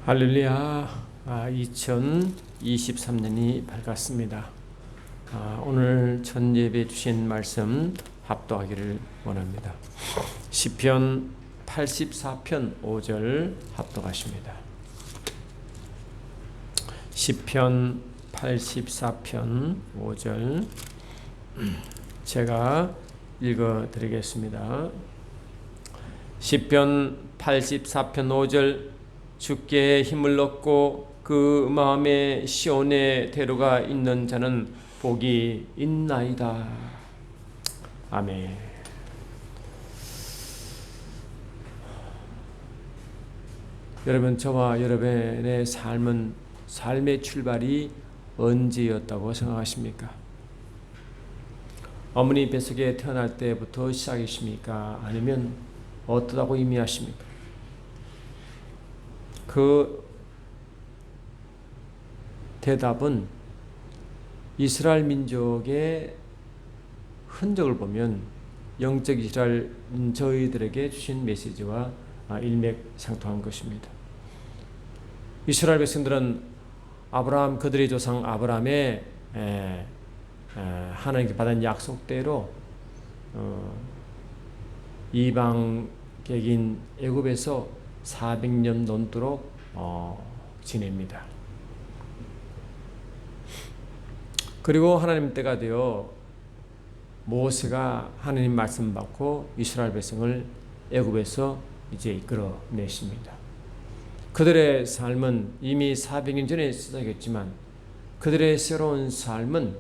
할렐루야. 2023년이 밝았습니다. 오늘 첫 예배 주신 말씀 합독하기를 원합니다. 시편 84편 5절 합독하십니다. 시편 84편 5절 제가 읽어드리겠습니다. 시편 84편 5절 주께 힘을 얻고 그 마음에 시온의 대로가 있는 자는 복이 있나이다. 아멘. 여러분, 저와 여러분의 삶의 출발이 언제였다고 생각하십니까? 어머니 뱃속에 태어날 때부터 시작이십니까? 아니면 어떠다고 의미하십니까? 그 대답은 이스라엘 민족의 흔적을 보면 영적 이스라엘 저희들에게 주신 메시지와 일맥상통한 것입니다. 이스라엘 백성들은 아브라함, 그들의 조상 아브라함의 하나님께 받은 약속대로 이방객인 애굽에서 400년 넘도록 지냅니다. 그리고 하나님 때가 되어 모세가 하나님 말씀 받고 이스라엘 백성을 애굽에서 이제 이끌어내십니다. 그들의 삶은 이미 400년 전에 시작했지만 그들의 새로운 삶은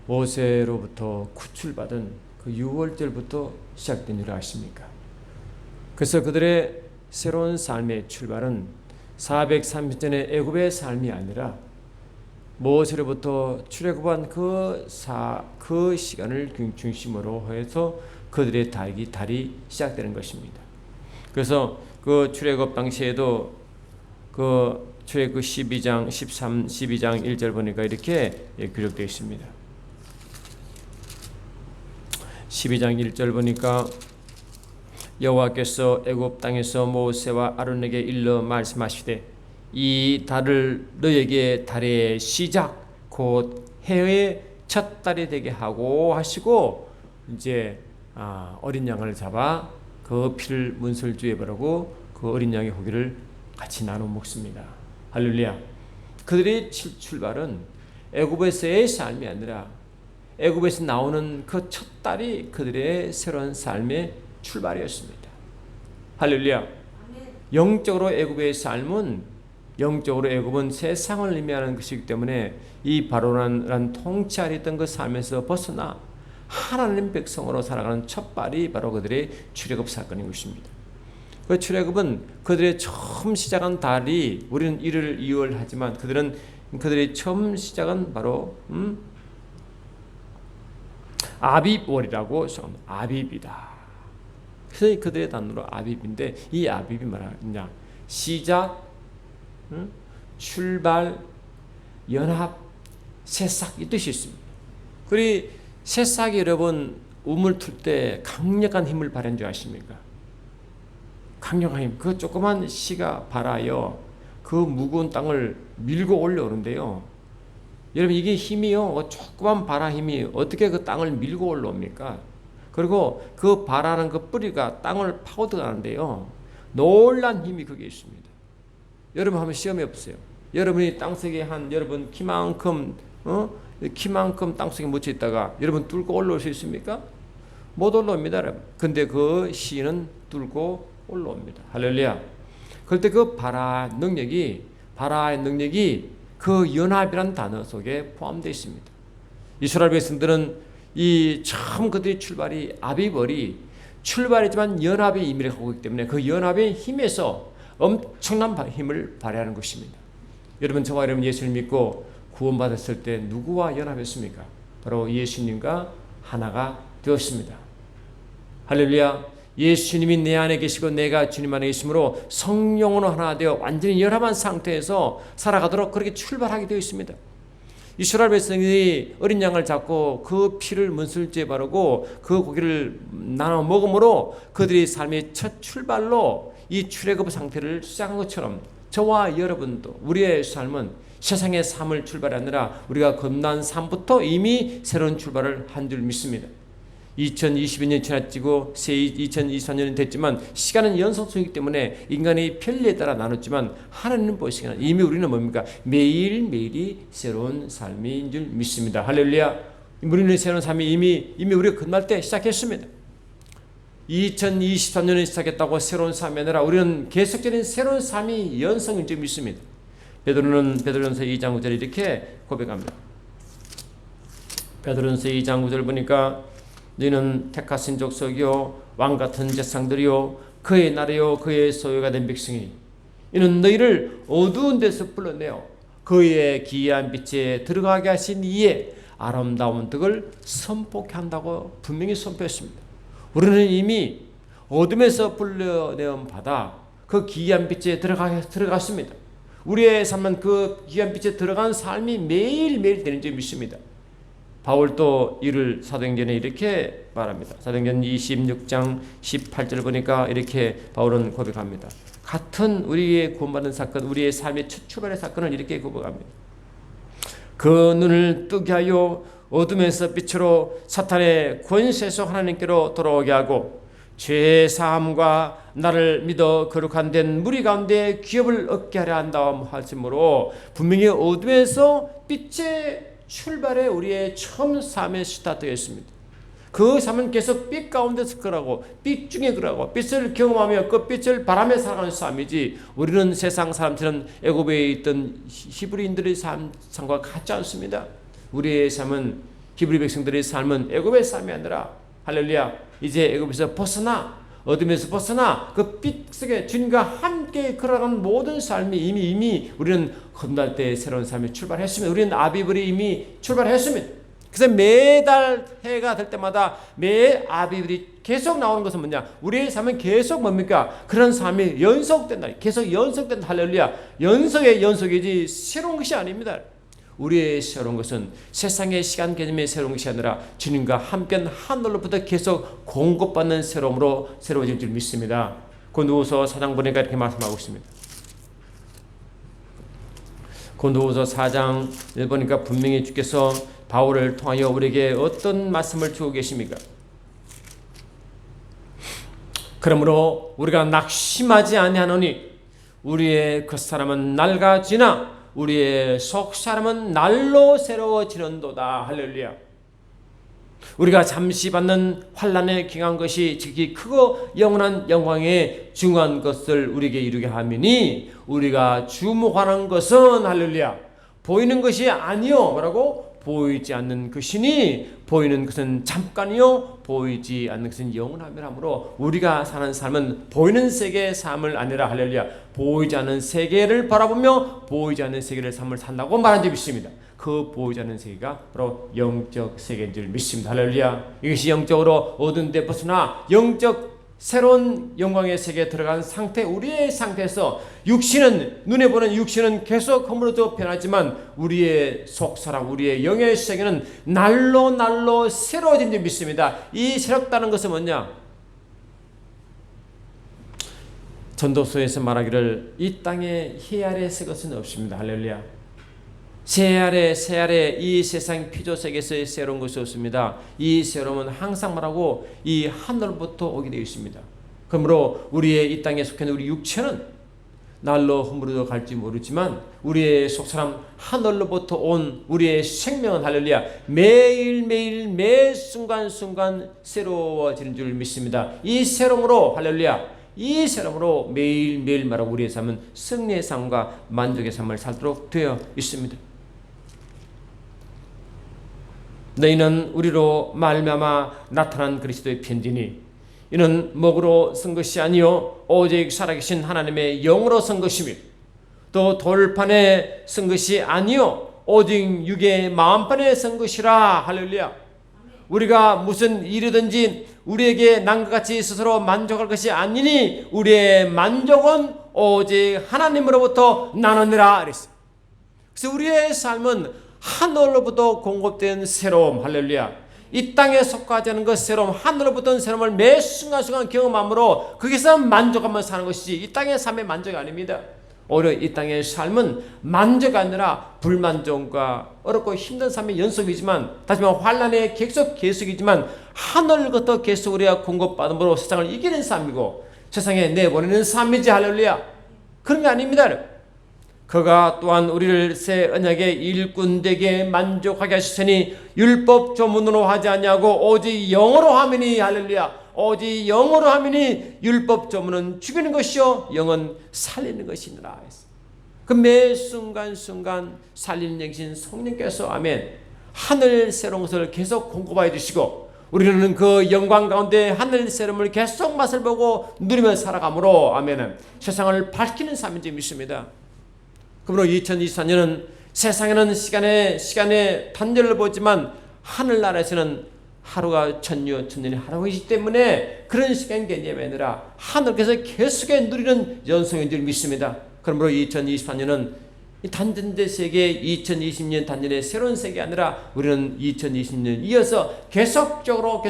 모세로부터 구출받은 그 6월절부터 시작된 줄 아십니까? 그래서 그들의 새로운 삶의 출발은 430년의 애굽의 삶이 아니라 모세로부터 출애굽한 그 시간을 중심으로 해서 그들의 달이 시작되는 것입니다. 그래서 그 출애굽 당시에도 그 출애굽 12장 1절 보니까 이렇게 기록되어 있습니다. 12장 1절 보니까 여호와께서 애굽 땅에서 모세와 아론에게 일러 말씀하시되 이 달을 너에게 달의 시작 곧 해의 첫 달이 되게 하고 하시고 이제 어린 양을 잡아 그 피를 문설주에 바르고 그 어린 양의 고기를 같이 나눠 먹습니다. 할렐루야. 그들의 출발은 애굽에서의 삶이 아니라 애굽에서 나오는 그 첫 달이 그들의 새로운 삶의 출발이었습니다. 할렐루야. 영적으로 애굽의 삶은 영적으로 애굽은 세상을 의미하는 것이기 때문에 이 바로란 통치 아래 있던 그 삶에서 벗어나 하나님 백성으로 살아가는 첫발이 바로 그들의 출애굽 사건인 것입니다. 그 출애굽은 그들의 처음 시작한 달이 우리는 1월, 2월 하지만 그들의 처음 시작은 바로 아빕월이라고 아빕이다. 그래서 그들의 단어로 아빕인데 이 아빕이 뭐냐? 시작, 출발, 연합, 새싹 이 뜻이 있습니다. 그리고 새싹이 여러분 우물 틀 때 강력한 힘을 발휘하는 줄 아십니까? 강력한 힘. 그 조그만 씨가 발하여 그 무거운 땅을 밀고 올라오는데요. 여러분 이게 힘이요. 조그만 발화 힘이 어떻게 그 땅을 밀고 올라옵니까? 그리고 그 발하는 그 뿌리가 땅을 파고 들어가는데요. 놀란 힘이 거기에 있습니다. 여러분 한번 시험해 보세요. 여러분이 땅속에 여러분 키만큼 땅속에 묻혀 있다가 여러분 뚫고 올라올 수 있습니까? 못 올라옵니다, 여러분. 근데 그 씨는 뚫고 올라옵니다. 할렐루야. 그럴 때 그 발화의 능력이 그 연합이라는 단어 속에 포함되어 있습니다. 이스라엘 백성들은 이 처음 그들의 출발이 아비벌이 출발이지만 연합의 의미를 갖고 있기 때문에 그 연합의 힘에서 엄청난 힘을 발휘하는 것입니다. 여러분 저와 여러분 예수를 믿고 구원받았을 때 누구와 연합했습니까? 바로 예수님과 하나가 되었습니다. 할렐루야. 예수님이 내 안에 계시고 내가 주님 안에 있으므로 성령으로 하나 되어 완전히 연합한 상태에서 살아가도록 그렇게 출발하게 되어 있습니다. 이스라엘 백성이 어린 양을 잡고 그 피를 문설주에 바르고 그 고기를 나눠 먹음으로 그들의 삶의 첫 출발로 이 출애굽 상태를 시작한 것처럼 저와 여러분도 우리의 삶은 세상의 삶을 출발하느라 우리가 겁난 삶부터 이미 새로운 출발을 한 줄 믿습니다. 2022년 지났지고 2024년이 됐지만 시간은 연속성이기 때문에 인간의 편리에 따라 나눴지만 하나님 보시기에는 이미 우리는 뭡니까? 매일매일이 새로운 삶인 줄 믿습니다. 할렐루야. 우리는 새로운 삶이 이미 우리가 끝날 때 시작했습니다. 2023년에 시작했다고 새로운 삶이 아니라 우리는 계속적인 새로운 삶이 연성인 줄 믿습니다. 베드로는 베드로전서 2장 9절에 이렇게 고백합니다. 베드로전서 2장 9절 보니까 너희는 택하신 족속이요 왕같은 제사장들이요 그의 나라요 그의 소유가 된 백성이니 이는 너희를 어두운 데서 불러내어 그의 기이한 빛에 들어가게 하신 이에 아름다운 덕을 선포케 한다고 분명히 선포했습니다. 우리는 이미 어둠에서 불러내어 받아 그 기이한 빛에 들어갔습니다. 우리의 삶은 그 기이한 빛에 들어간 삶이 매일매일 되는 줄 믿습니다. 바울도 이를 사도행전에 이렇게 말합니다. 사도행전 26장 18절 보니까 이렇게 바울은 고백합니다. 같은 우리의 구원받은 사건, 우리의 삶의 첫 출발의 사건을 이렇게 고백합니다. 그 눈을 뜨게 하여 어둠에서 빛으로 사탄의 권세에서 하나님께로 돌아오게 하고 죄 사함과 나를 믿어 거룩한 된 무리 가운데 기업을 얻게 하려 한다 하심으로 분명히 어둠에서 빛의 출발에 우리의 처음 삶의 스타트였습니다. 그 삶은 계속 빛 가운데서 걸어가고 빛 중에 걸어가고 빛을 경험하며 그 빛을 바라며 살아가는 삶이지 우리는 세상 사람처럼 애굽에 있던 히브리인들의 삶과 같지 않습니다. 우리의 삶은 히브리 백성들의 삶은 애굽의 삶이 아니라 할렐루야 이제 애굽에서 벗어나 어둠에서 벗어나 그 빛 속에 주님과 함께 걸어가는 모든 삶이 이미 우리는 건날 때 새로운 삶에 출발했습니다. 우리는 아비블이 이미 출발했습니다. 그래서 매달 해가 될 때마다 매 아비블이 계속 나오는 것은 뭐냐? 우리의 삶은 계속 뭡니까? 그런 삶이 연속된다. 계속 연속된다. 할렐루야. 연속의 연속이지 새로운 것이 아닙니다. 우리의 새로운 것은 세상의 시간 개념의 새로운 것이 아니라 주님과 함께한 하늘로부터 계속 공급받는 새로움으로 새로워질 줄 믿습니다. 고린도후서 4장 보니까 이렇게 말씀하고 있습니다. 고린도후서 4장 보니까 분명히 주께서 바울을 통하여 우리에게 어떤 말씀을 주고 계십니까? 그러므로 우리가 낙심하지 아니하노니 우리의 겉사람은 낡아지나 우리의 속사람은 날로 새로워지는도다. 할렐루야. 우리가 잠시 받는 환난에 경한 것이 즉이 크고 영원한 영광에 중요한 것을 우리에게 이루게 하미니 우리가 주목하는 것은 할렐루야 보이는 것이 아니요 뭐라고? 보이지 않는 것이니 보이는 것은 잠깐이요 보이지 않는 것은 영원함이라므로 우리가 사는 삶은 보이는 세계의 삶을 아니라 할렐루야 보이지 않는 세계를 바라보며 보이지 않는 세계를 삶을 산다고 말한 적이 있습니다. 그 보이지 않는 세계가 바로 영적 세계인 줄 믿습니다. 할렐루야. 이것이 영적으로 어두운 데 벗어나 영적 새로운 영광의 세계에 들어간 상태 우리의 상태에서 육신은 눈에 보는 육신은 계속 허물어져 변하지만 우리의 속사람 우리의 영의 세계는 날로 새로워진 줄 믿습니다. 이 새롭다는 것은 뭐냐? 전도서에서 말하기를 이 땅에 해 아래 새 것은 없습니다. 할렐루야. 새 아래 이 세상 피조세계에서의 새로운 것이 없습니다. 이 새로움은 항상 말하고 이 하늘부터 오게 되어 있습니다. 그러므로 우리의 이 땅에 속해 있는 우리 육체는 날로 허물어져 갈지 모르지만 우리의 속사람 하늘로부터 온 우리의 생명은 할렐루야 매일매일 매 순간순간 새로워지는 줄 믿습니다. 이 새로움으로 할렐루야 이 새로움으로 매일매일 말하고 우리의 삶은 승리의 삶과 만족의 삶을 살도록 되어 있습니다. 너희는 우리로 말미암아 나타난 그리스도의 편지니 이는 먹으로 쓴 것이 아니요 오직 살아계신 하나님의 영으로 쓴 것이며 또 돌판에 쓴 것이 아니요 오직 육의 마음판에 쓴 것이라. 할렐루야. 우리가 무슨 일이든지 우리에게 난 것 같이 스스로 만족할 것이 아니니 우리의 만족은 오직 하나님으로부터 나느니라 그랬어요. 그래서 우리의 삶은 하늘로부터 공급된 새로움 할렐루야 이 땅에 속하지 않은 것 새로움 하늘로부터 새로움을 매 순간순간 경험함으로 거기서 만족하며 사는 것이지 이 땅의 삶의 만족이 아닙니다. 오히려 이 땅의 삶은 만족이 아니라 불만족과 어렵고 힘든 삶의 연속이지만, 다시 말하면 환난의 계속이지만 하늘부터 계속 우리가 공급받음으로 세상을 이기는 삶이고 세상에 내보내는 삶이지. 할렐루야. 그런 게 아닙니다. 그가 또한 우리를 새 언약의 일꾼되게 만족하게 하시니 율법 조문으로 하지 않냐고 오직 영으로 하미니. 할렐루야. 오직 영으로 하미니 율법 조문은 죽이는 것이요 영은 살리는 것이니라. 그 매 순간순간 살리는 영신 성령께서 아멘 하늘 새로운 것을 계속 공급하여 주시고 우리는 그 영광 가운데 하늘 새로움을 계속 맛을 보고 누리며 살아가므로 아멘은 세상을 밝히는 삶인지 믿습니다. 그러므로 2024년은 세상에는 시간의 단절을 보지만 하늘나라에서는 하루가 천년이 하루이기 때문에 그런 시간 개념이 아니라 하늘께서 계속해 누리는 연속인 줄 믿습니다. 그러므로 2024년은 단전제 세계 2020년 단전의 새로운 세계 아니라 우리는 2020년 이어서 계속적으로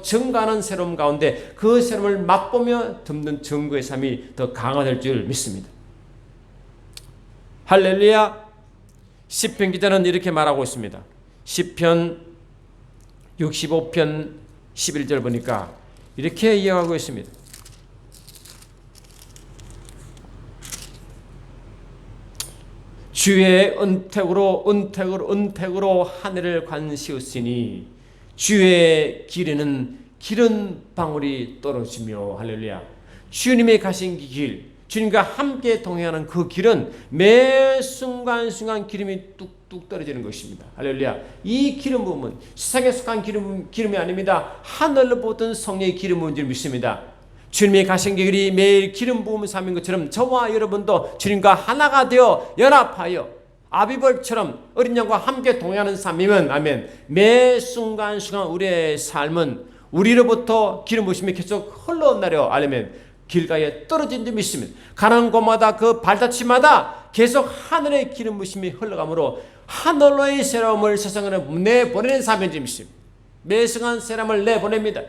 증가하는 새로움 가운데 그 새로움을 맛보며 듬는 증거의 삶이 더 강화될 줄 믿습니다. 할렐루야. 시편 기자는 이렇게 말하고 있습니다. 시편 65편 11절 보니까 이렇게 이야기하고 있습니다. 주의 은택으로 하늘을 관시우시니 주의 길에는 기름 방울이 떨어지며. 할렐루야. 주님이 가신 길, 주님과 함께 동행하는 그 길은 매 순간순간 기름이 뚝뚝 떨어지는 것입니다. 할렐루야. 이 기름 부음은 세상에 속한 기름이 아닙니다. 하늘로 보던 성령의 기름 부음인 줄 믿습니다. 주님이 가신 길이 매일 기름 부음 삶인 것처럼 저와 여러분도 주님과 하나가 되어 연합하여 아비벌처럼 어린 양과 함께 동행하는 삶이면 아멘 매 순간순간 우리의 삶은 우리로부터 기름 부으심이 계속 흘러나려 알면 길가에 떨어진 줄 믿습니다. 가는 곳마다 그 발자취마다 계속 하늘의 기름 부으심이 흘러가므로 하늘로의 새로움을 세상에 내보내는 삶인 줄 믿습니다. 매 순간 새로움을 내보냅니다.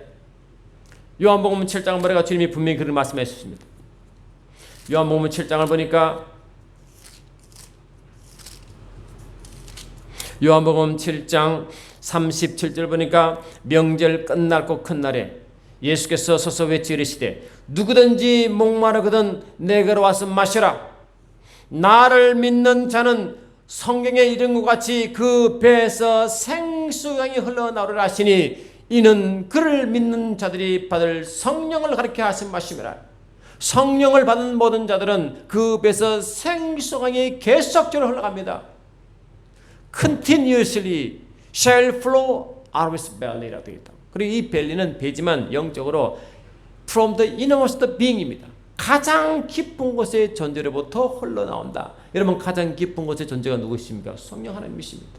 요한복음 7장을 보니까 주님이 분명히 그런 말씀을 하셨습니다. 요한복음 7장을 보니까 요한복음 7장 37절 보니까 명절 끝날고 큰 날에 예수께서 서서 외치 이르시되 누구든지 목마르거든 내게로 와서 마시라. 나를 믿는 자는 성경에 이른 것 같이 그 배에서 생수강이 흘러나오리라 하시니 이는 그를 믿는 자들이 받을 성령을 가리켜 하신 말씀이라. 성령을 받은 모든 자들은 그 배에서 생수강이 계속적으로 흘러갑니다. Continuously shall flow out of his belly라고 되어 있다. 그리고 이 벨리는 배지만 영적으로 from the innermost being입니다. 가장 깊은 곳의 존재로부터 흘러나온다. 여러분 가장 깊은 곳의 존재가 누구십니까? 성령 하나님이십니다.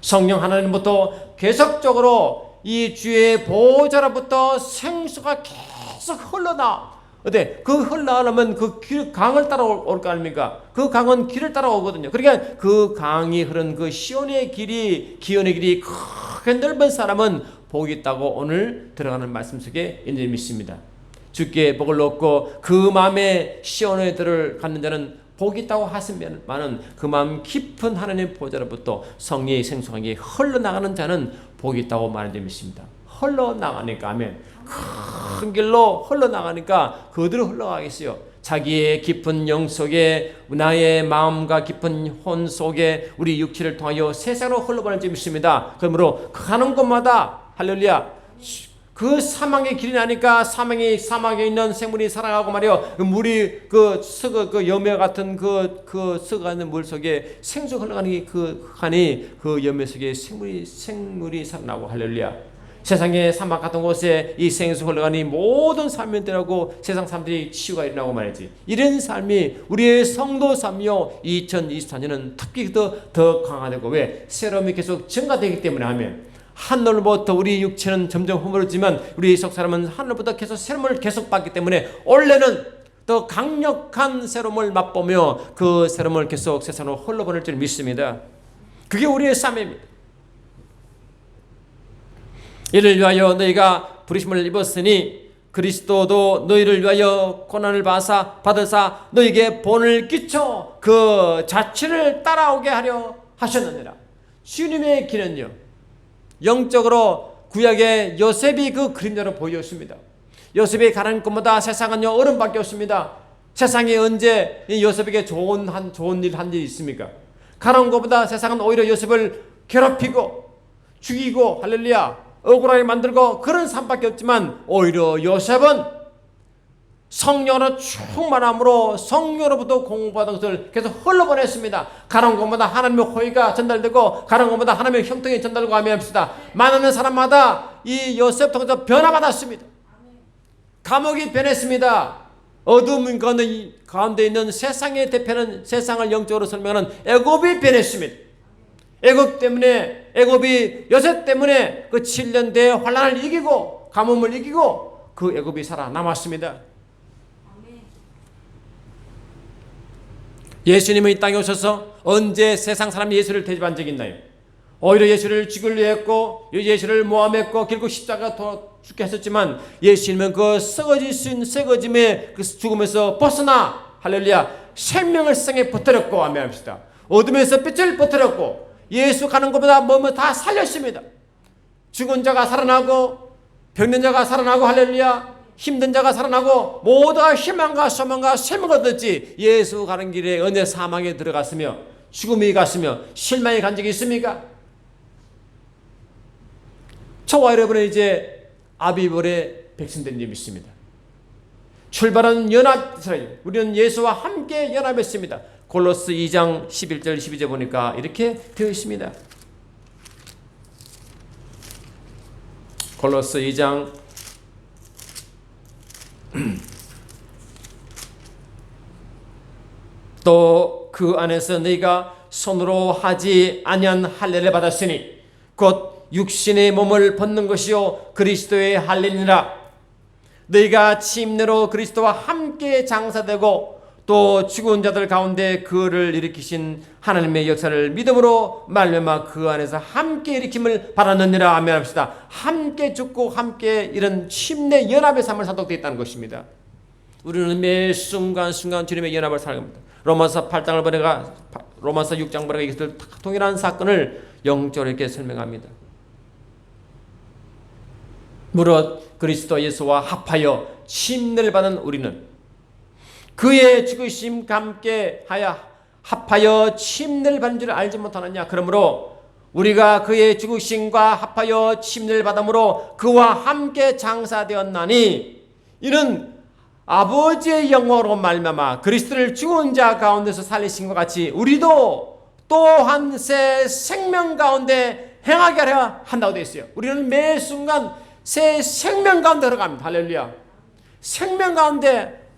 성령 하나님부터 계속적으로 이 주의 보호자로부터 생수가 계속 흘러나. 어때? 그 흘러나오면 그 강을 따라올 거 아닙니까? 그 강은 길을 따라오거든요. 그러니까 그 강이 흐른 그 시온의 길이, 기온의 길이 크게 넓은 사람은 복이 있다고 오늘 들어가는 말씀 속에 인정이 믿습니다. 주께 복을 얻고 그 마음에 시온의 들을 갖는 자는 복이 있다고 하시면만은 그 마음 깊은 하나님의 보좌로부터 성령의 생수강이 흘러나가는 자는 복이 있다고 말하는 점 있습니다. 흘러나가니까 아멘. 큰 길로 흘러나가니까 그대로 흘러가겠어요. 자기의 깊은 영 속에 나의 마음과 깊은 혼 속에 우리 육체를 통하여 세상으로 흘러보낼 점 있습니다. 그러므로 가는 곳마다 할렐루야 그 사망의 길이 나니까 사망에 있는 생물이 살아가고 말이요 물이 그 염해 같은 그 썩어가는 물 속에 생수 흘러가는 그 칸이 그 염해 속에 생물이 살아나고 할렐루야. 세상의 사막 같은 곳에 이 생수 흘러가니 모든 사람들하고 세상 사람들이 치유가 일어나고 말이지. 이런 삶이 우리의 성도 삶이요 2024년은 특히 더 강화되고 왜? 새로움이 계속 증가되기 때문에 하면 하늘로부터 우리 육체는 점점 허물어지만 우리 속 사람은 하늘로부터 계속 새로움을 계속 받기 때문에 원래는 더 강력한 새로움을 맛보며 그 새로움을 계속 세상으로 흘러보낼 줄 믿습니다. 그게 우리의 삶입니다. 이를 위하여 너희가 부르심을 입었으니 그리스도도 너희를 위하여 고난을 받으사 너희에게 본을 끼쳐 그 자취를 따라오게 하려 하셨느니라. 주님의 길은요, 영적으로 구약의 요셉이 그 그림자로 보였습니다. 요셉이 가는 곳마다 세상은요, 어려움밖에 없습니다. 세상이 언제 요셉에게 좋은 일 한 일이 있습니까? 가는 곳보다 세상은 오히려 요셉을 괴롭히고 죽이고, 할렐루야, 억울하게 만들고 그런 삶밖에 없지만, 오히려 요셉은 성령으로 충만함으로 성령으로부터 공부받은 것을 계속 흘러보냈습니다. 가는 곳마다 하나님의 호의가 전달되고, 가는 곳마다 하나님의 형통이 전달되고 하면서 많은 사람마다 이 요셉 통해서 변화받았습니다. 감옥이 변했습니다. 어두움 가운데 있는 세상의 대표는, 세상을 영적으로 설명하는 애굽이 변했습니다. 애굽이 요셉 때문에 그 7년 대의 환난을 이기고 가뭄을 이기고 그 애굽이 살아남았습니다. 예수님은 이 땅에 오셔서 언제 세상 사람이 예수를 대접한 적이 있나요? 오히려 예수를 죽이려 했고, 예수를 모함했고, 결국 십자가 죽게 했었지만, 예수님은 그 썩어짐의 그 죽음에서 벗어나, 할렐루야, 생명을 세상에 퍼뜨렸고, 아멘합시다. 어둠에서 빛을 퍼뜨렸고, 예수 가는 것보다 뭐뭐 다 살렸습니다. 죽은 자가 살아나고, 병든 자가 살아나고, 할렐루야, 힘든 자가 살아나고, 모두가 희망과 소망과 생명을 얻었지. 예수 가는 길에 은혜 사망에 들어갔으며 죽음이 갔으며 실망이 간 적이 있습니까? 저와 여러분은 이제 아비벌의 백성된 줄 믿습니다. 출발은 연합 이스라엘, 우리는 예수와 함께 연합했습니다. 골로스 2장 11절 12절 보니까 이렇게 되어 있습니다. 골로스 2장 또 그 안에서 너희가 손으로 하지 아니한 할례를 받았으니 곧 육신의 몸을 벗는 것이요 그리스도의 할례니라. 너희가 침례로 그리스도와 함께 장사되고 또 죽은 자들 가운데 그를 일으키신 하나님의 역사를 믿음으로 말미암아 그 안에서 함께 일으킴을 받았느니라. 아멘합시다. 함께 죽고 함께 이런 침례 연합의 삶을 사도록 있다는 것입니다. 우리는 매 순간순간 주님의 연합을 살아갑니다. 로마서 8장을 보내가 로마서 6장 보내가 이것을 동일한 사건을 영적으로 이렇게 설명합니다. 무릇 그리스도 예수와 합하여 침례를 받은 우리는 그의 죽으심과 함께 하여 합하여 침례를 받은 줄 알지 못하느냐. 그러므로 우리가 그의 죽으심과 합하여 침례를 받음으로 그와 함께 장사되었나니 이는 아버지의 영광으로 말미암아 그리스도를 죽은 자 가운데서 살리신 것 같이 우리도 또한 새 생명 가운데 행하게 하려 한다고 되어 있어요. 우리는 매 순간 새 생명 가운데 들어갑니다. 할렐루야. 생명 가운데,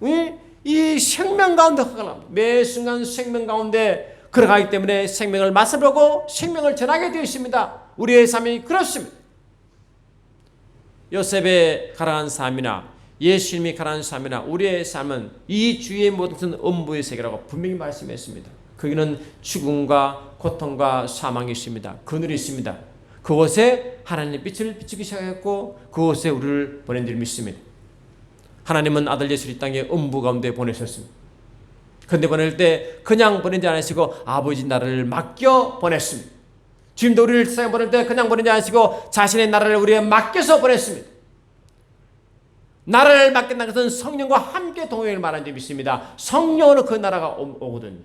이 생명 가운데 들어갑니다. 매 순간 생명 가운데 걸어가기 때문에 생명을 맛을 보고 생명을 전하게 되어 있습니다. 우리의 삶이 그렇습니다. 요셉의 가라앉은 삶이나 예수님이 가라앉은 삶이나 우리의 삶은 이 주의 모든 것은 음부의 세계라고 분명히 말씀했습니다. 거기는 죽음과 고통과 사망이 있습니다. 그늘이 있습니다. 그곳에 하나님의 빛을 비추기 시작했고 그곳에 우리를 보낸 줄 믿습니다. 하나님은 아들 예수를 이 땅에 음부 가운데 보내셨습니다. 그런데 보낼 때 그냥 보내지 않으시고 아버지 나라를 맡겨 보냈습니다. 지금도 우리를 세상에 보낼 때 그냥 보내지 않으시고 자신의 나라를 우리에 맡겨서 보냈습니다. 나라를 맡긴다는 것은 성령과 함께 동행을 말하는 점 있습니다. 성령으로 그 나라가 오거든요.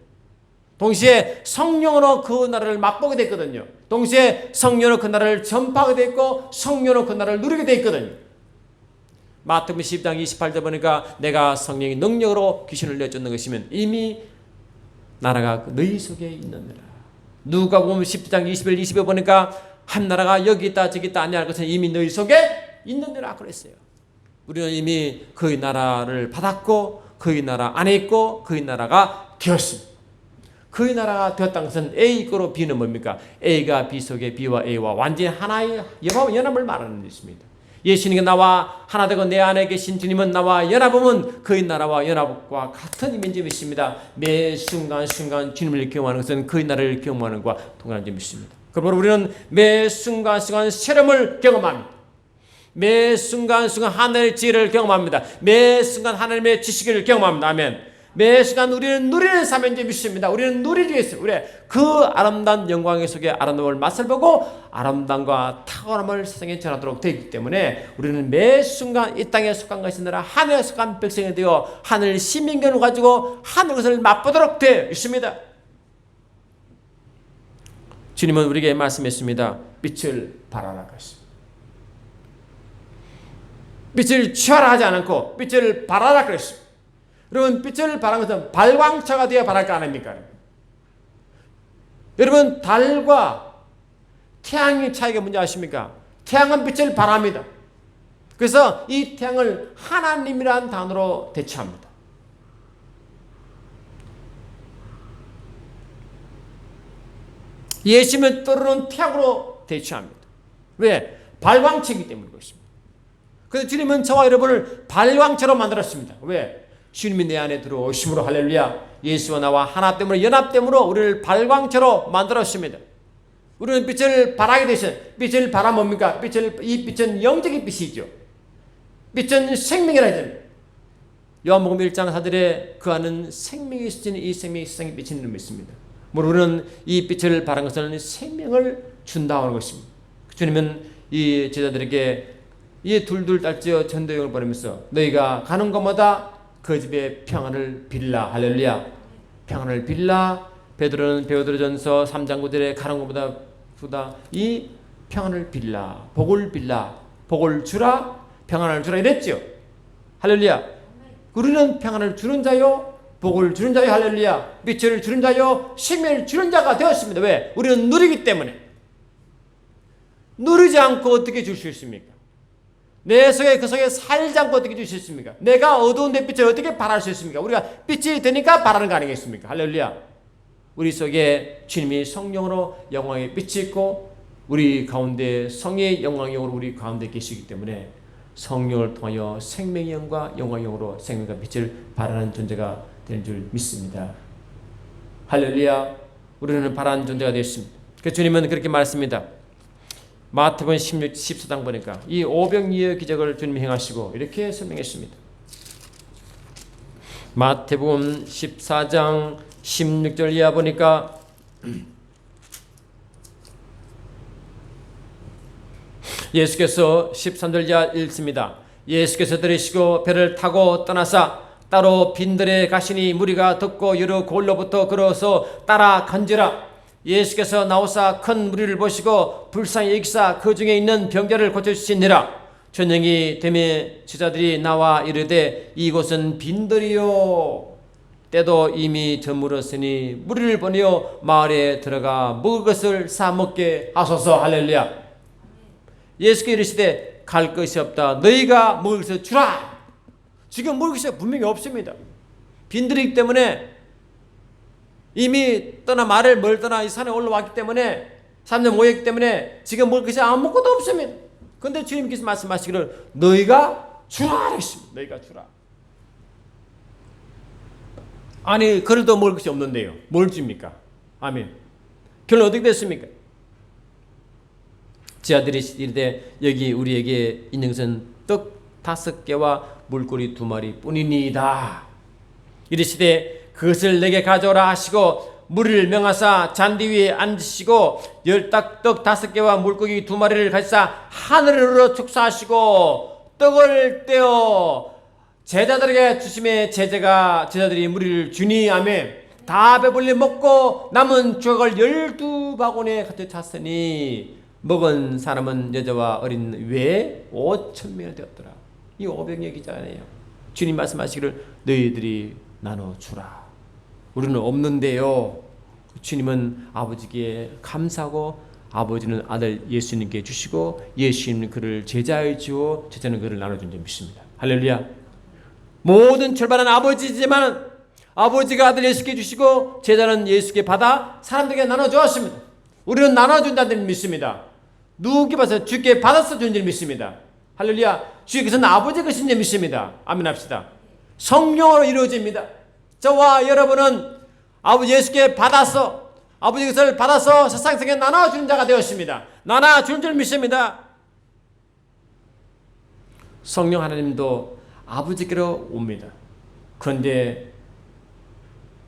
동시에 성령으로 그 나라를 맛보게 됐거든요. 동시에 성령으로 그 나라를 전파하게 됐고 성령으로 그 나라를 누리게 됐거든요. 마태복음 10장 28절 보니까 내가 성령의 능력으로 귀신을 내쫓는 것이면 이미 나라가 너희 속에 있느니라. 누가복음 10장 21, 22 보니까 한 나라가 여기 있다 저기 있다 아니할 것은 이미 너희 속에 있느니라 그랬어요. 우리는 이미 그의 나라를 받았고 그의 나라 안에 있고 그의 나라가 되었습니다. 그의 나라가 되었다는 것은 A 거로 B는 뭡니까? A가 B 속에 B와 A와 완전히 하나의 연합을 말하는 것입니다. 예수님이 나와 하나 되고 내 안에 계신 주님은 나와 연합하면 그의 나라와 연합과 같은 의미인 것입니다. 매 순간순간 주님을 경험하는 것은 그의 나라를 경험하는 것과 동일한 점이 있습니다. 그러므로 우리는 매 순간순간 새로움을 경험합니다. 매 순간순간 하늘의 지혜를 경험합니다. 매 순간 하나님의 지식을 경험합니다. 아멘. 매 순간 우리는 누리는 삶인지 믿습니다. 우리는 누리기 위해서 우리 그 아름다운 영광의 속에 아름다움을 맛을 보고 아름다움과 탁월함을 세상에 전하도록 되어 있기 때문에 우리는 매 순간 이 땅에 속한 것이 아니라 하늘에 속한 백성이 되어 하늘 시민권을 가지고 하늘 것을 맛보도록 되어 있습니다. 주님은 우리에게 말씀했습니다. 빛을 발하라 그랬습니다. 빛을 취하라 하지 않고 빛을 발하라 그랬습니다. 여러분, 빛을 발하는 것은 발광처가 되어 발할 거 아닙니까? 여러분, 달과 태양의 차이가 뭔지 아십니까? 태양은 빛을 발합니다. 그래서 이 태양을 하나님이라는 단어로 대체합니다. 예수님은 떠오르는 태양으로 대체합니다. 왜? 발광체이기 때문에 그렇습니다. 그래서 주님은 저와 여러분을 발광체로 만들었습니다. 왜? 주님이 내 안에 들어오심으로 할렐루야 예수와 나와 하나됨으로 연합됨으로 우리를 발광체로 만들었습니다. 우리는 빛을 발하게 되신 빛을 발하 뭡니까? 이 빛은 영적인 빛이죠. 빛은 생명이라 하잖아요. 요한복음 1장 4절에 그 안은 생명이 있으니 이 생명이 세상에 비치는 이름이 있습니다. 우리는 이 빛을 발한 것은 생명을 준다는 것입니다. 주님은 이 제자들에게 이 둘둘 딸지어 전도여행을 보내면서 너희가 가는 곳마다 그 집에 평안을 빌라. 할렐루야. 평안을 빌라. 베드로전서 3장 9절에 가는 곳마다 이 평안을 빌라. 복을 빌라. 복을 주라. 평안을 주라 이랬죠. 할렐루야. 우리는 평안을 주는 자요. 복을 주는 자요. 할렐루야. 빛을 주는 자요. 생명을 주는 자가 되었습니다. 왜? 우리는 누리기 때문에. 누리지 않고 어떻게 줄 수 있습니까? 내 속에 그 속에 살지 않고 어떻게 줄 수 있습니까? 내가 어두운 내 빛을 어떻게 발할 수 있습니까? 우리가 빛이 되니까 발하는 거 아니겠습니까? 할렐루야. 우리 속에 주님이 성령으로 영광의 빛이 있고 우리 가운데 성의 영광의 영으로 우리 가운데 계시기 때문에 성령을 통하여 생명의 영과 영광의 영으로 생명과 빛을 발하는 존재가 되는 줄 믿습니다. 할렐루야. 우리는 발하는 존재가 되었습니다. 그 주님은 그렇게 말씀합니다. 마태복음 14장 보니까 이 오병이어 기적을 주님이 행하시고 이렇게 설명했습니다. 마태복음 14장 16절 이하 보니까 예수께서 13절 이하 읽습니다. 예수께서 들으시고 배를 타고 떠나사 따로 빈들에 가시니 무리가 듣고 여러 골로부터 걸어서 따라간지라. 예수께서 나오사 큰 무리를 보시고 불쌍히 여기사 그 중에 있는 병자를 고쳐주시니라. 저녁이 되매 제자들이 나와 이르되 이곳은 빈들이요 때도 이미 저물었으니 무리를 보내어 마을에 들어가 먹을 것을 사 먹게 하소서. 할렐루야. 예수께서 이르시되 갈 것이 없다. 너희가 먹을 것을 주라. 지금 먹을 것이 분명히 없습니다. 빈들이기 때문에 이미 떠나 말을 멀 떠나 이 산에 올라왔기 때문에 사람들 모였기 때문에 지금 먹을 것이 아무것도 없습니다. 그런데 주님께서 말씀하시기를 너희가 주라 그랬습니다. 너희가 주라. 아니 그래도 먹을 것이 없는데요. 뭘 줍니까? 아멘. 결론 어떻게 됐습니까? 제자들이 이르되 여기 우리에게 있는 것은 떡 5개와 물고기 2마리 뿐이니이다. 이르시되 그것을 내게 가져오라 하시고 무리를 명하사 잔디 위에 앉으시고 떡 5개와 물고기 2마리를 가지사 하늘으로 축사하시고 떡을 떼어 제자들에게 주심에 제자들이 무리를 주니 아멘. 다 배불리 먹고 남은 조각을 12바구니에 가득 찼으니 먹은 사람은 여자와 어린 외에 5,000명이 되었더라. 이 500여 기자네요. 주님 말씀하시기를 너희들이 나눠주라. 우리는 없는데요. 주님은 아버지께 감사하고 아버지는 아들 예수님께 주시고 예수님은 그를 제자에 주어 제자는 그를 나눠준 점 믿습니다. 할렐루야. 모든 출발은 아버지지만 아버지가 아들 예수께 주시고 제자는 예수께 받아 사람들에게 나눠주었습니다. 우리는 나눠준다는 줄 믿습니다. 누구께 받아서 주께 받아서 준 줄 믿습니다. 할렐루야. 주께서는 아버지 것인 줄 믿습니다. 아멘 합시다. 성령으로 이루어집니다. 저와 여러분은 아버지 예수께 받아서 아버지 것을 받아서 세상 속에 나눠주는 자가 되었습니다. 나눠주는 줄 믿습니다. 성령 하나님도 아버지께로 옵니다. 그런데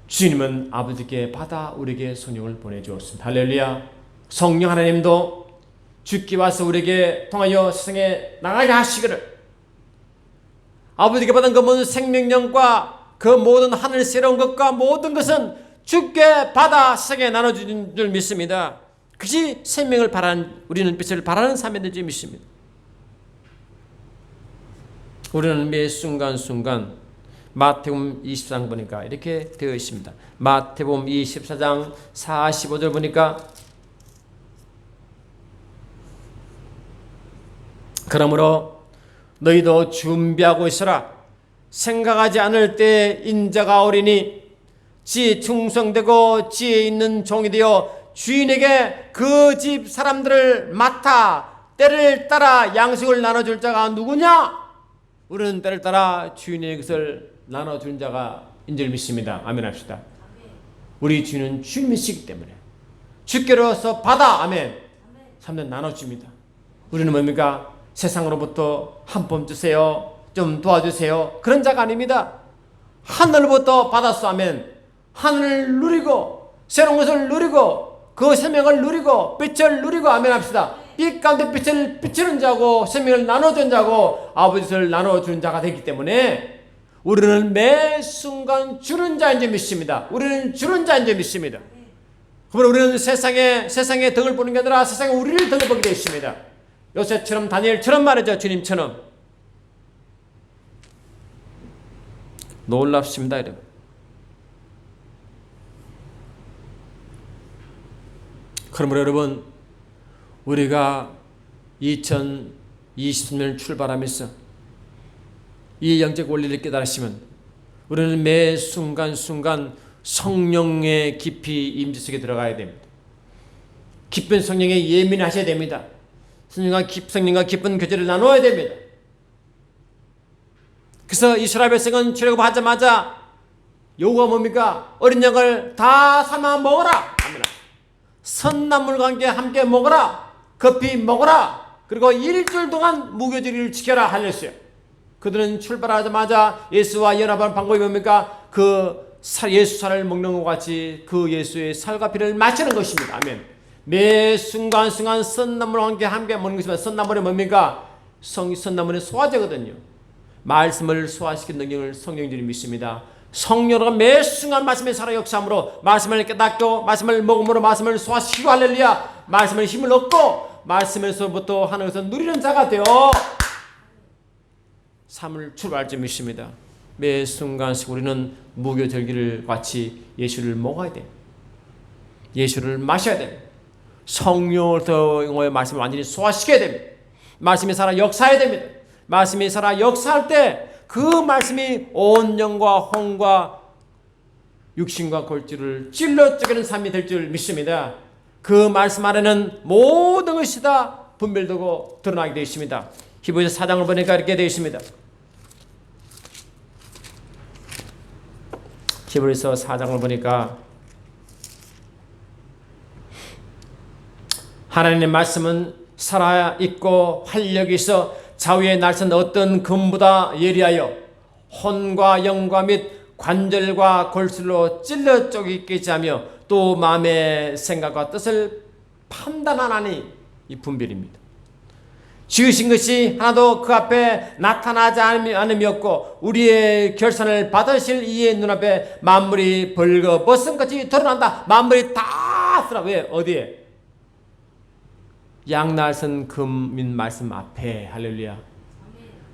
주님은 아버지께 받아 우리에게 성령을 보내주었습니다. 할렐루야. 성령 하나님도 주께 와서 우리에게 통하여 세상에 나가게 하시기를, 아버지께 받은 그 모든 생명력과 그 모든 하늘 새로운 것과 모든 것은 주께 받아 세상에 나눠주는 줄 믿습니다. 그것이 생명을 바라는, 우리는 빛을 바라는 삶인 줄 믿습니다. 우리는 매 순간순간 마태복음 24장 보니까 이렇게 되어 있습니다. 마태복음 24장 45절 보니까 그러므로 너희도 준비하고 있어라. 생각하지 않을 때 인자가 오리니 지 충성되고 지혜 있는 종이 되어 주인에게 그 집 사람들을 맡아 때를 따라 양식을 나눠줄 자가 누구냐? 우리는 때를 따라 주인의 것을 나눠준 자가 인줄 믿습니다. 아멘 합시다. 우리 주인은 주님이시기 때문에 주께로서 받아, 아멘, 3년 나눠줍니다. 우리는 뭡니까? 세상으로부터 한 번 주세요, 좀 도와주세요, 그런 자가 아닙니다. 하늘로부터 받았어, 아멘. 하늘을 누리고 새로운 것을 누리고 그 생명을 누리고 빛을 누리고, 아멘 합시다. 빛 가운데 빛을 비추는 자고 생명을 나눠준 자고 아버지를 나눠주는 자가 되기 때문에 우리는 매 순간 주는 자인 줄 믿습니다. 우리는 주는 자인 줄 믿습니다. 그러므로 우리는 세상에 덕을 보는 게 아니라 세상에 우리를 덕을 보게 되어 있습니다. 요셉처럼 다니엘처럼 말이죠. 주님처럼. 놀랍습니다, 여러분. 그러므로 여러분, 우리가 2020년을 출발하면서 이 영적 원리를 깨달으시면 우리는 매 순간순간 성령의 깊이 임재 속에 들어가야 됩니다. 깊은 성령에 예민하셔야 됩니다. 성령과 깊은 교제를 나눠야 됩니다. 그래서 이스라엘 백성은 출애굽하자마자 요구가 뭡니까? 어린 양을 다 삶아 먹어라. 선나물과 함께 먹어라. 급히 먹어라. 그리고 일주일 동안 무교절을 지켜라 하셨어요. 그들은 출발하자마자 예수와 연합하는 방법이 뭡니까? 그 예수 살을 먹는 것 같이 그 예수의 살과 피를 마시는 것입니다. 아멘. 매 순간순간 선나물과 함께 먹는 것이지만 선나물이 뭡니까? 선나물의 소화제거든요. 말씀을 소화시키는 능력을 성령들이 믿습니다. 성령으로 매 순간 말씀의 살아 역사함으로 말씀을 깨닫고 말씀을 먹음으로 말씀을 소화시키고, 할렐루야, 말씀을 힘을 얻고 말씀에서부터 하늘에서 누리는 자가 되어 삶을 출발할 줄 믿습니다. 매 순간씩 우리는 무교절기를 같이 예수를 먹어야 돼. 예수를 마셔야 됩니다. 성령으로서의 말씀을 완전히 소화시켜야 됩니다. 말씀이 살아 역사해야 됩니다. 말씀이 살아 역사할 때 그 말씀이 온 영과 혼과 육신과 골질을 찔러 쪼개는 삶이 될 줄 믿습니다. 그 말씀 안에는 모든 것이 다 분별되고 드러나게 되어 있습니다. 히브리서 4장을 보니까 이렇게 되어 있습니다. 히브리서 4장을 보니까 하나님의 말씀은 살아있고 활력이 있어 좌우의 날선 어떤 금보다 예리하여 혼과 영과 및 관절과 골수로 찔러 쪼개기까지 하며 또 마음의 생각과 뜻을 판단하나니, 이 분별입니다. 지으신 것이 하나도 그 앞에 나타나지 않음이었고 우리의 결산을 받으실 이의 눈앞에 만물이 벌거벗은 것이 드러난다. 만물이 다 쓰라. 왜? 어디에? 양날선 금인 말씀 앞에, 할렐루야,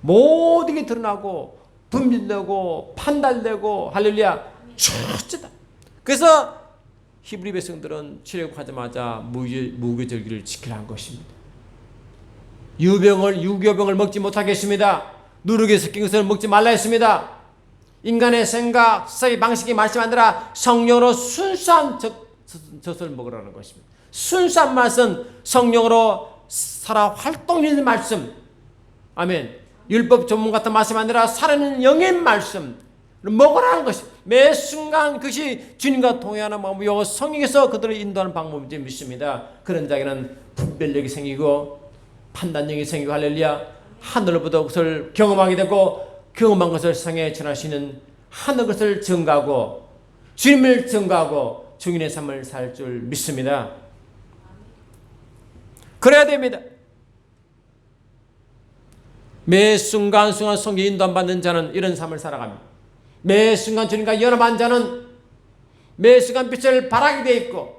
모든 게 드러나고 분별되고 판단되고, 할렐루야, 첫째다. 그래서 히브리 백성들은 출애굽하자마자 무교절기를 지키라 한 것입니다. 유교병을 먹지 못하겠습니다. 누룩에 섞인 것을 먹지 말라 했습니다. 인간의 생각, 사의 방식이 말씀 아니라 성령으로 순수한 젖을 먹으라는 것입니다. 순수한 말씀, 성령으로 살아 활동하는 말씀, 아멘. 율법 전문 같은 말씀 아니라 살아있는 영의 말씀 먹으라는 것입니다. 매 순간 그것이 주님과 동행하는 방법이요 성령께서 그들을 인도하는 방법인지 믿습니다. 그런 자에게는 분별력이 생기고 판단력이 생기고, 할렐루야, 하늘보다 그것을 경험하게 되고 경험한 것을 세상에 전하시는 하늘 것을 증가하고 주님을 증가하고 증인의 삶을 살 줄 믿습니다. 그래야 됩니다. 매 순간순간 성령 인도함 받는 자는 이런 삶을 살아갑니다. 매 순간 주님과 연합한 자는 매 순간 빛을 발하게 되어 있고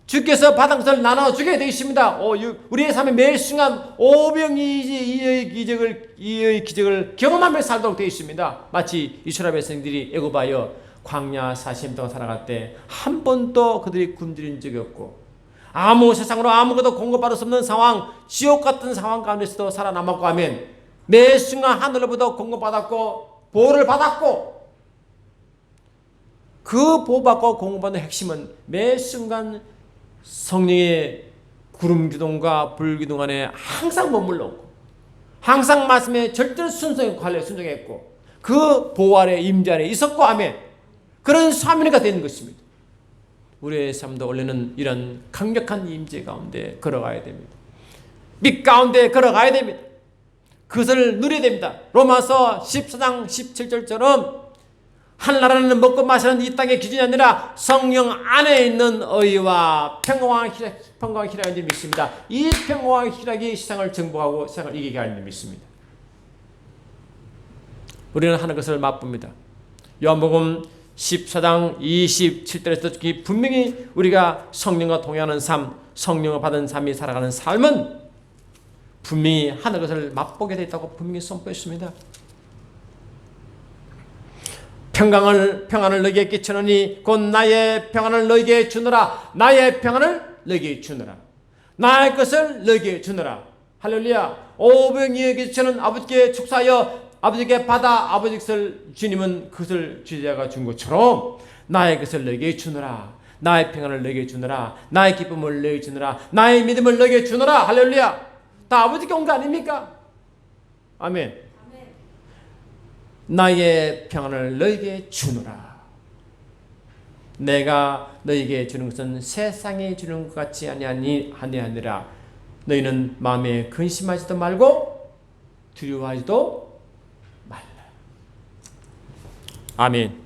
주께서 받은 것을 나눠주게 되어 있습니다. 우리의 삶에 매 순간 오병이의 기적을 경험하며 살도록 되어 있습니다. 마치 이스라엘 백성들이 애굽하여 광야 40년 동안 살아갈 때 한 번도 그들이 굶주린 적이 없고 세상으로 아무것도 공급받을 수 없는 상황, 지옥 같은 상황 가운데서도 살아남았고 하면 매 순간 하늘로부터 공급받았고 보호를 받았고 그 보호받고 공급받는 핵심은 매 순간 성령의 구름기둥과 불기둥 안에 항상 머물렀고 항상 말씀에 절대 순종했고 그 보호 아래 임재 안에 있었고 하면 그런 사명이가 되는 것입니다. 우리의 삶도 원래는 이런 강력한 임재 가운데 걸어가야 됩니다. 빛 가운데 걸어가야 됩니다. 그것을 누려야 됩니다. 로마서 14장 17절처럼 하늘나라는 먹고 마시는 이 땅의 기준이 아니라 성령 안에 있는 의와 평강과 희락인 줄 믿습니다. 이 평강과 희락이 세상을 정복하고 세상을 이기게 하는 줄 믿습니다. 우리는 하는 것을 맛봅니다. 요한복음 14장 27절에서 분명히 우리가 성령과 동행하는 삶, 성령을 받은 삶이 살아가는 삶은 분명히 하는 것을 맛보게 되어 있다고 분명히 선포했습니다. 평안을 너희에게 끼치노니 곧 나의 평안을 너희에게 주노라. 나의 평안을 너희에게 주노라. 나의 것을 너희에게 주노라. 할렐루야. 오병이에게 끼치는 아버지께 축사하여 아버지께 받아 아버지 것을 주님은 그것을 주자가 준 것처럼 나의 것을 너희에게 주노라. 나의 평안을 너희에게 주노라. 나의 기쁨을 너희에게 주노라. 나의 믿음을 너희에게 주노라. 할렐루야. 다 아버지께 온 거 아닙니까? 아멘. 나의 평안을 너희에게 주노라. 내가 너희에게 주는 것은 세상에 주는 것 같지 아니하니라. 너희는 마음에 근심하지도 말고 두려워하지도 말라. 아멘.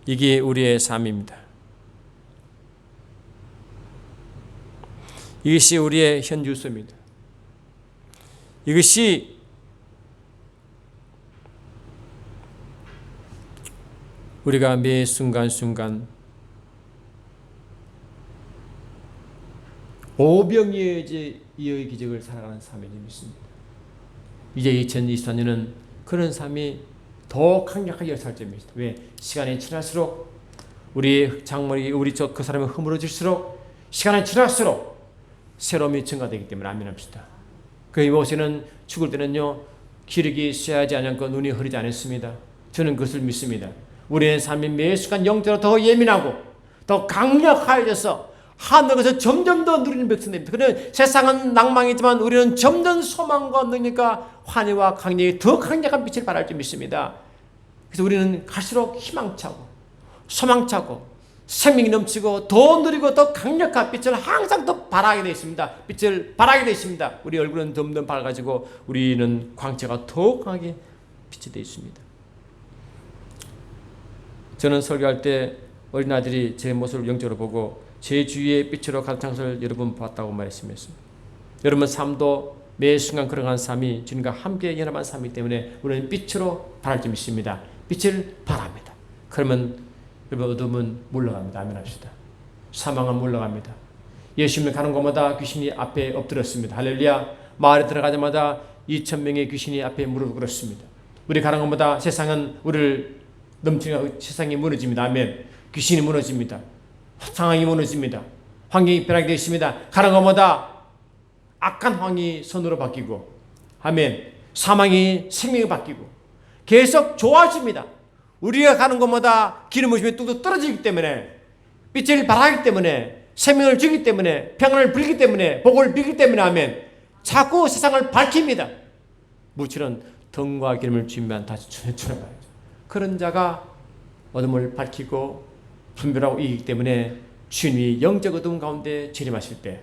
이게 우리의 삶입니다. 이것이 우리의 현주소입니다. 이것이 우리가 매 순간순간 오병이어의 기적을 살아가는 삶이 있습니다. 이제 2024년은 그런 삶이 더 강력하게 살 때입니다. 왜? 시간이 지날수록 우리 장머리 그 사람이 허물어질수록 시간이 지날수록 새로움이 증가되기 때문에 아멘합시다. 그 모세는 죽을 때는요 기력이 쇠하지 않고 눈이 흐리지 않았습니다. 저는 그것을 믿습니다. 우리의 삶이 매 순간 영적으로 더 예민하고 더 강력해져서 하는 것을 점점 더 누리는 백성입니다. 그런데 세상은 낭망이지만 우리는 점점 소망과 능력과 환희와 강력이 더 강력한 빛을 발할 줄 믿습니다. 그래서 우리는 갈수록 희망차고 소망차고 생명이 넘치고 더 누리고 더 강력한 빛을 항상 더 발하게 되어 있습니다. 빛을 발하게 되어 있습니다. 우리 얼굴은 점점 밝아지고 우리는 광채가 더 강하게 빛이 되어 있습니다. 저는 설교할 때 어린아들이 제 모습을 영적으로 보고 제 주위의 빛으로 가득 찬 것을 여러분 봤다고 말씀했습니다. 여러분 삶도 매 순간 걸어가는 삶이 주님과 함께 연합한 삶이기 때문에 우리는 빛으로 발할 줄 믿습니다. 빛을 발합니다. 그러면 여러분 어둠은 물러갑니다. 아멘 합시다. 사망은 물러갑니다. 예수님을 가는 곳마다 귀신이 앞에 엎드렸습니다. 할렐루야. 마을에 들어가자마자 2,000명의 귀신이 앞에 무릎을 꿇었습니다. 우리 가는 곳마다 세상은 우리를 넘치는 세상이 무너집니다. 아멘. 귀신이 무너집니다. 상황이 무너집니다. 환경이 변하게 되어 있습니다. 가는 곳마다 악한 황이 선으로 바뀌고 아멘. 사망이 생명이 바뀌고 계속 좋아집니다. 우리가 가는 곳마다 기름 부심이 뚝뚝 떨어지기 때문에 빛을 발하기 때문에 생명을 주기 때문에 평안을 불기 때문에 복을 빌기 때문에 아멘. 자꾸 세상을 밝힙니다. 무치는 등과 기름을 주면 다시 전해줘야죠. 그런 자가 어둠을 밝히고 분별하고 이기기 때문에 주님이 영적 어둠 가운데 재림하실 때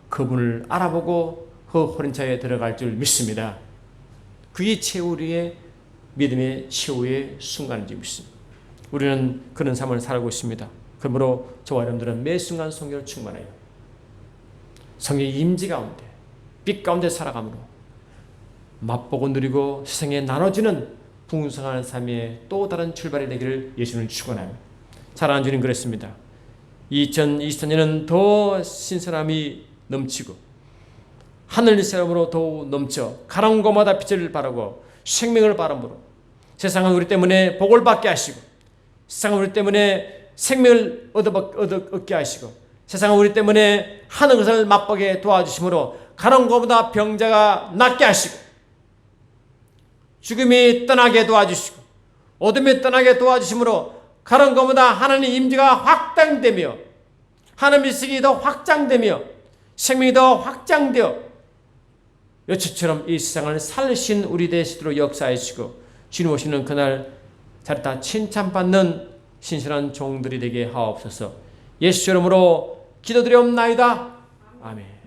그분을 알아보고 허호른차에 들어갈 줄 믿습니다. 그게 우리의 믿음의 최후의 순간인 줄 믿습니다. 우리는 그런 삶을 살고 있습니다. 그러므로 저와 여러분들은 매 순간 성령을 충만해요. 성령의 임재 가운데, 빛 가운데 살아감으로 맛보고 누리고 세상에 나눠지는 풍성한 삶의 또 다른 출발이 되기를 예수는 축원합니다. 사랑하는 주님, 그랬습니다. 2024년은 더 신선함이 넘치고 하늘 사람으로 더욱 넘쳐 가는 곳마다 빛을 발하고 생명을 바람으로 세상은 우리 때문에 복을 받게 하시고 세상은 우리 때문에 생명을 얻게 하시고 세상은 우리 때문에 하는 것을 맛보게 도와주심으로 가는 곳마다 병자가 낫게 하시고 죽음이 떠나게 도와주시고 어둠이 떠나게 도와주심으로 가는 곳마다 하나님의 임재가 확장되며 하나님의 식이 더 확장되며 생명이 더 확장되어 여처처럼 이 세상을 살리신 우리 되시도록 역사하시고 주님 오시는 그날 자리다 칭찬받는 신실한 종들이 되게 하옵소서. 예수 이름으로 기도드리옵나이다. 아멘.